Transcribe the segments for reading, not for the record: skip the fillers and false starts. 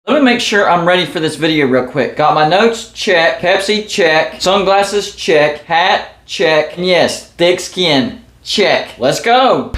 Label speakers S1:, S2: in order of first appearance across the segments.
S1: Let me make sure I'm ready for this video real quick. Got my notes, check. Pepsi, check. Sunglasses, check. Hat, check. And yes, thick skin, check. Let's go.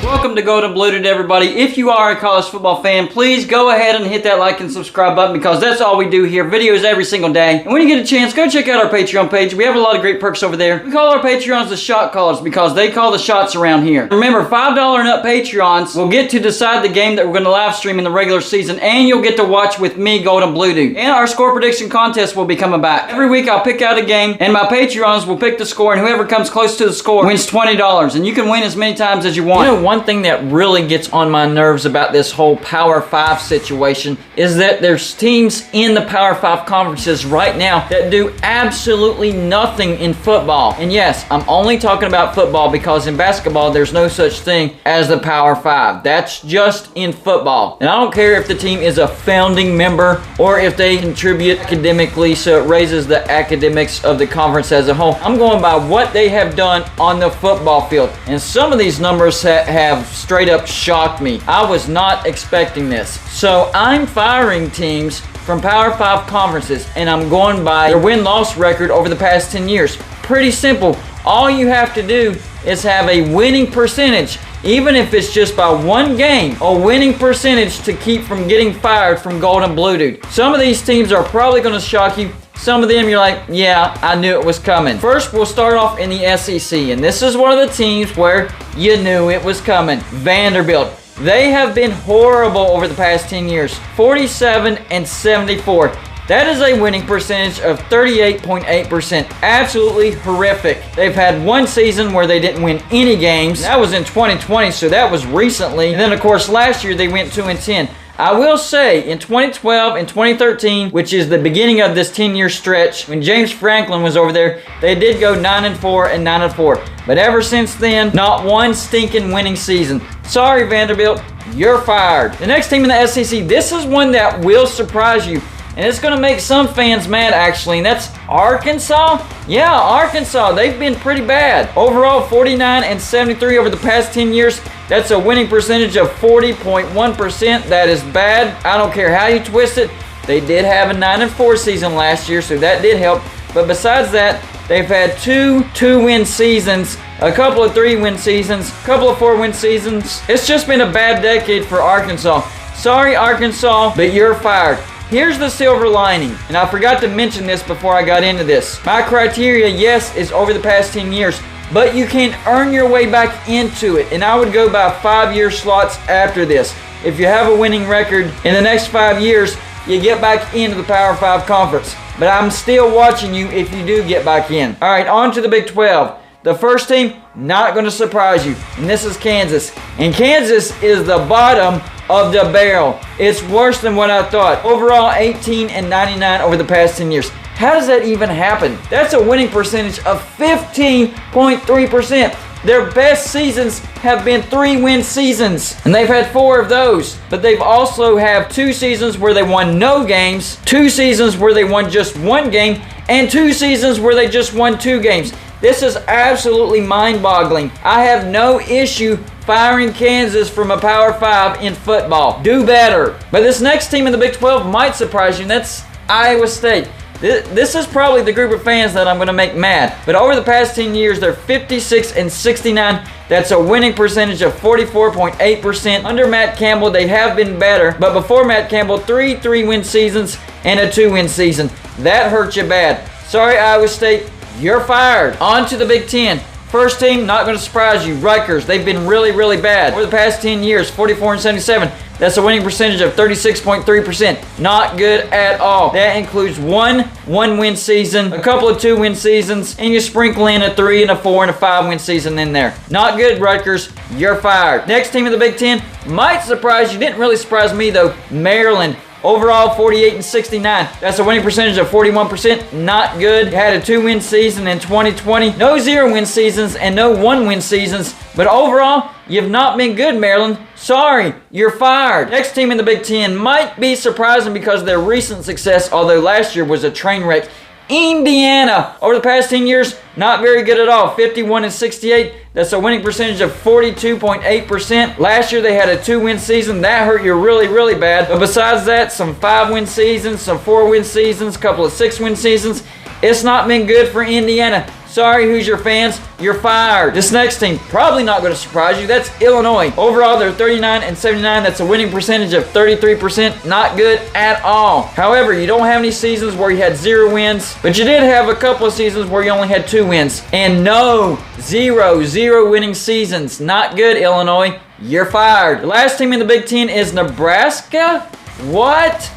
S1: Welcome to Golden Bluted, everybody. If you are a college football fan, please go ahead and hit that like and subscribe button because that's all we do here. Videos every single day. And when you get a chance, go check out our Patreon page. We have a lot of great perks over there. We call our Patreons the shot callers because they call the shots around here. Remember, $5 and up Patreons will get to decide the game that we're going to live stream in the regular season, and you'll get to watch with me, Golden Bluted. And our score prediction contest will be coming back. Every week I'll pick out a game, and my Patreons will pick the score, and whoever comes close to the score wins $20. And you can win as many times as you want. You know, one thing that really gets on my nerves about this whole Power 5 situation is that there's teams in the Power 5 conferences right now that do absolutely nothing in football. And yes, I'm only talking about football because in basketball there's no such thing as the Power 5. That's just in football. And I don't care if the team is a founding member or if they contribute academically so it raises the academics of the conference as a whole. I'm going by what they have done on the football field. And some of these numbers have straight up shocked me. I was not expecting this. So I'm firing teams from Power 5 conferences and I'm going by their win-loss record over the past 10 years. Pretty simple. All you have to do is have a winning percentage, even if it's just by one game, a winning percentage to keep from getting fired from Golden Bluted. Some of these teams are probably going to shock you. Some of them you're like, yeah, I knew it was coming. First, we'll start off in the SEC, and this is one of the teams where you knew it was coming. Vanderbilt. They have been horrible over the past 10 years. 47-74. That is a winning percentage of 38.8%. Absolutely horrific. They've had one season where they didn't win any games. That was in 2020, so that was recently. And then, of course, last year they went 2-10. I will say, in 2012 and 2013, which is the beginning of this 10-year stretch, when James Franklin was over there, they did go 9-4 and 9-4. But ever since then, not one stinking winning season. Sorry, Vanderbilt, you're fired. The next team in the SEC, this is one that will surprise you. And it's going to make some fans mad, actually, and that's Arkansas. Yeah, Arkansas, they've been pretty bad. Overall, 49-73 over the past 10 years. That's a winning percentage of 40.1%. That is bad. I don't care how you twist it. They did have a 9-4 season last year, so that did help. But besides that, they've had two 2-win seasons, a couple of 3-win seasons, a couple of 4-win seasons. It's just been a bad decade for Arkansas. Sorry, Arkansas, but you're fired. Here's the silver lining, and I forgot to mention this before I got into this. My criteria, yes, is over the past 10 years, but you can earn your way back into it, and I would go by 5-year slots after this. If you have a winning record in the next 5 years, you get back into the Power 5 conference. But I'm still watching you if you do get back in. All right, on to the Big 12. The first team, not going to surprise you, and this is Kansas. And Kansas is the bottom of the barrel. It's worse than what I thought. Overall, 18-99 over the past 10 years. How does that even happen? That's a winning percentage of 15.3%. Their best seasons have been 3-win seasons, and they've had 4 of those. But they've also have 2 seasons where they won no games, 2 seasons where they won just 1 game, and 2 seasons where they just won 2 games. This is absolutely mind-boggling. I have no issue firing Kansas from a Power 5 in football. Do better. But this next team in the Big 12 might surprise you, and that's Iowa State. This is probably the group of fans that I'm going to make mad. But over the past 10 years, they're 56-69. That's a winning percentage of 44.8%. Under Matt Campbell, they have been better. But before Matt Campbell, 3 3-win seasons and a 2-win season. That hurt you bad. Sorry, Iowa State. You're fired. On to the Big 10. First team, not going to surprise you, Rutgers. They've been really, really bad. Over the past 10 years, 44-77. That's a winning percentage of 36.3%. Not good at all. That includes one 1-win season, a couple of 2-win seasons, and you sprinkle in a 3 and a 4 and a 5-win season in there. Not good, Rutgers. You're fired. Next team in the Big 10 might surprise you. Didn't really surprise me, though. Maryland. Overall, 48-69. That's a winning percentage of 41%. Not good. Had a 2-win season in 2020. No 0-win seasons and no 1-win seasons. But overall, you've not been good, Maryland. Sorry, you're fired. Next team in the Big Ten might be surprising because of their recent success, although last year was a train wreck. Indiana. Over the past 10 years, not very good at all. 51-68. That's a winning percentage of 42.8%. Last year, they had a 2-win season. That hurt you really, really bad. But besides that, some 5-win seasons, some 4-win seasons, a couple of 6-win seasons. It's not been good for Indiana. Sorry, Hoosier fans, you're fired. This next team, probably not going to surprise you. That's Illinois. Overall, they're 39-79. That's a winning percentage of 33%. Not good at all. However, you don't have any seasons where you had 0 wins, but you did have a couple of seasons where you only had 2 wins. And no, 0 winning seasons. Not good, Illinois. You're fired. The last team in the Big Ten is Nebraska. What?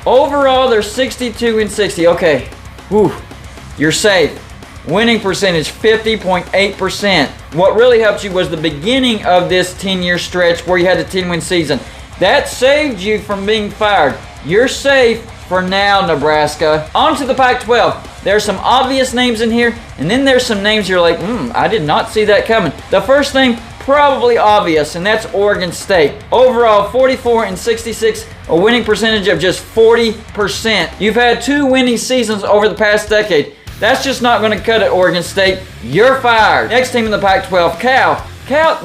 S1: Overall, they're 62-60. Okay. Whew. You're safe. Winning percentage 50.8%. What really helped you was the beginning of this 10-year stretch where you had a 10-win season. That saved you from being fired. You're safe for now, Nebraska. On to the Pac-12. There's some obvious names in here, and then there's some names you're like, I did not see that coming. The first thing, probably obvious, and that's Oregon State. Overall, 44-66, a winning percentage of just 40%. You've had 2 winning seasons over the past decade. That's just not going to cut it, Oregon State. You're fired. Next team in the Pac-12, Cal.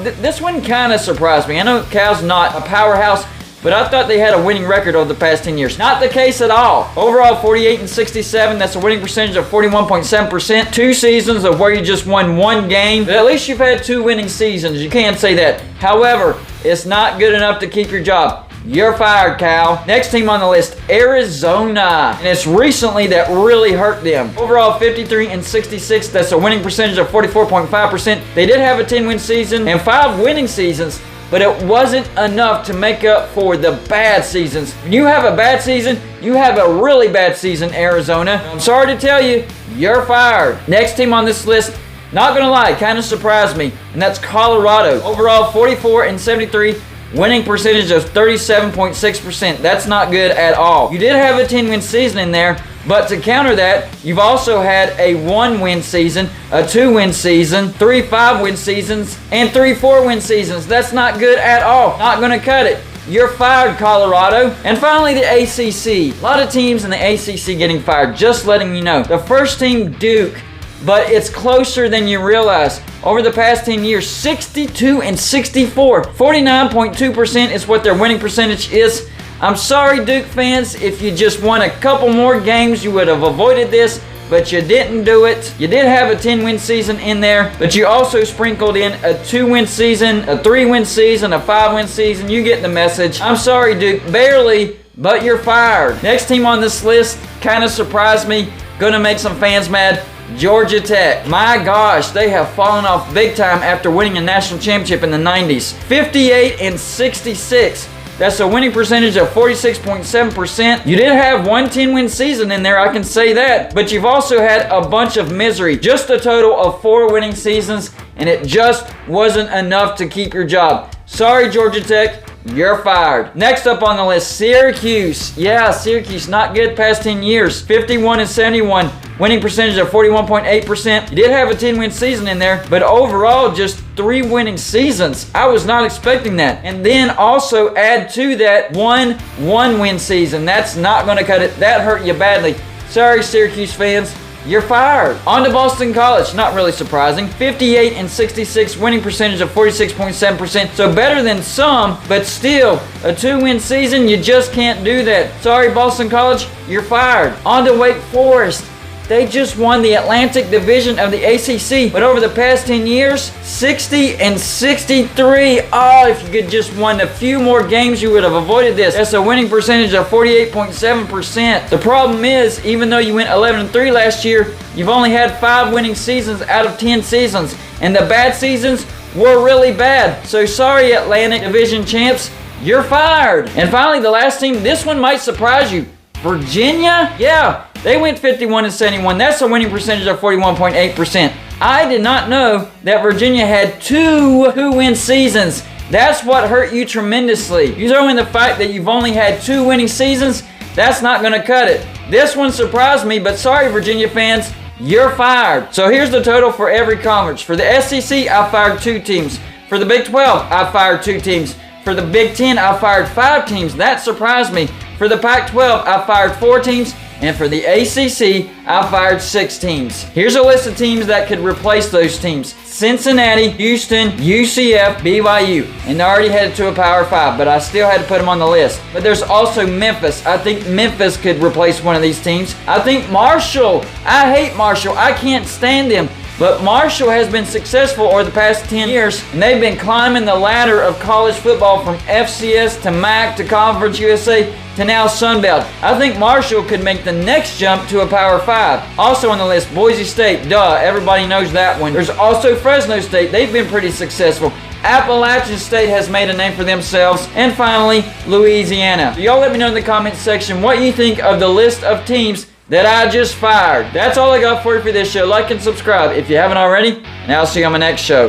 S1: This one kind of surprised me. I know Cal's not a powerhouse, but I thought they had a winning record over the past 10 years. Not the case at all. Overall, 48-67. That's a winning percentage of 41.7%. 2 seasons of where you just won 1 game. But at least you've had 2 winning seasons. You can't say that. However, it's not good enough to keep your job. You're fired, Cal. Next team on the list, Arizona. And it's recently that really hurt them. Overall, 53-66. That's a winning percentage of 44.5%. They did have a 10-win season and 5 winning seasons, but it wasn't enough to make up for the bad seasons. When you have a bad season, you have a really bad season, Arizona. I'm sorry to tell you, you're fired. Next team on this list, not gonna lie, kind of surprised me, and that's Colorado. Overall, 44-73. Winning percentage of 37.6%. That's not good at all. You did have a 10-win season in there, but to counter that, you've also had a 1-win season, a 2-win season, 3 5-win seasons, and 3 4-win seasons. That's not good at all. Not going to cut it. You're fired, Colorado. And finally, the ACC. A lot of teams in the ACC getting fired, just letting you know. The first team, Duke, but it's closer than you realize. Over the past 10 years, 62-64. 49.2% is what their winning percentage is. I'm sorry, Duke fans, if you just won a couple more games, you would have avoided this, but you didn't do it. You did have a 10-win season in there, but you also sprinkled in a 2-win season, a 3-win season, a 5-win season. You get the message. I'm sorry, Duke, barely, but you're fired. Next team on this list kind of surprised me. Gonna make some fans mad. Georgia Tech. My gosh, they have fallen off big time after winning a national championship in the 90s. 58-66. That's a winning percentage of 46.7%. You did have 1 10-win season in there, I can say that, but you've also had a bunch of misery. Just a total of 4 winning seasons, and it just wasn't enough to keep your job. Sorry, Georgia Tech. You're fired. Next up on the list, Syracuse. Yeah, Syracuse, not good past 10 years. 51-71. Winning percentage of 41.8%. You did have a 10-win season in there, but overall, just 3 winning seasons. I was not expecting that. And then also add to that 1 1-win season. That's not going to cut it. That hurt you badly. Sorry, Syracuse fans. You're fired. On to Boston College. Not really surprising. 58-66, winning percentage of 46.7%. So better than some, but still, a 2-win season, you just can't do that. Sorry, Boston College, you're fired. On to Wake Forest. They just won the Atlantic Division of the ACC, but over the past 10 years, 60-63. Oh, if you could just won a few more games, you would have avoided this. That's a winning percentage of 48.7%. The problem is, even though you went 11-3 last year, you've only had 5 winning seasons out of 10 seasons, and the bad seasons were really bad. So sorry, Atlantic Division champs, you're fired. And finally, the last team, this one might surprise you. Virginia? Yeah, they went 51-71. That's a winning percentage of 41.8%. I did not know that Virginia had 2 win seasons. That's what hurt you tremendously. You throw in the fact that you've only had 2 winning seasons, that's not going to cut it. This one surprised me, but sorry, Virginia fans, you're fired. So here's the total for every conference. For the SEC, I fired 2 teams. For the Big 12, I fired 2 teams. For the Big 10, I fired 5 teams. That surprised me. For the Pac-12, I fired 4 teams. And for the ACC, I fired 6 teams. Here's a list of teams that could replace those teams. Cincinnati, Houston, UCF, BYU. And they're already headed to a Power 5, but I still had to put them on the list. But there's also Memphis. I think Memphis could replace one of these teams. I think Marshall. I hate Marshall. I can't stand them. But Marshall has been successful over the past 10 years, and they've been climbing the ladder of college football from FCS to MAC to Conference USA to now Sunbelt. I think Marshall could make the next jump to a Power 5. Also on the list, Boise State. Duh, everybody knows that one. There's also Fresno State. They've been pretty successful. Appalachian State has made a name for themselves. And finally, Louisiana. So y'all let me know in the comments section what you think of the list of teams that I just fired. That's all I got for you for this show. Like and subscribe if you haven't already, and I'll see you on my next show.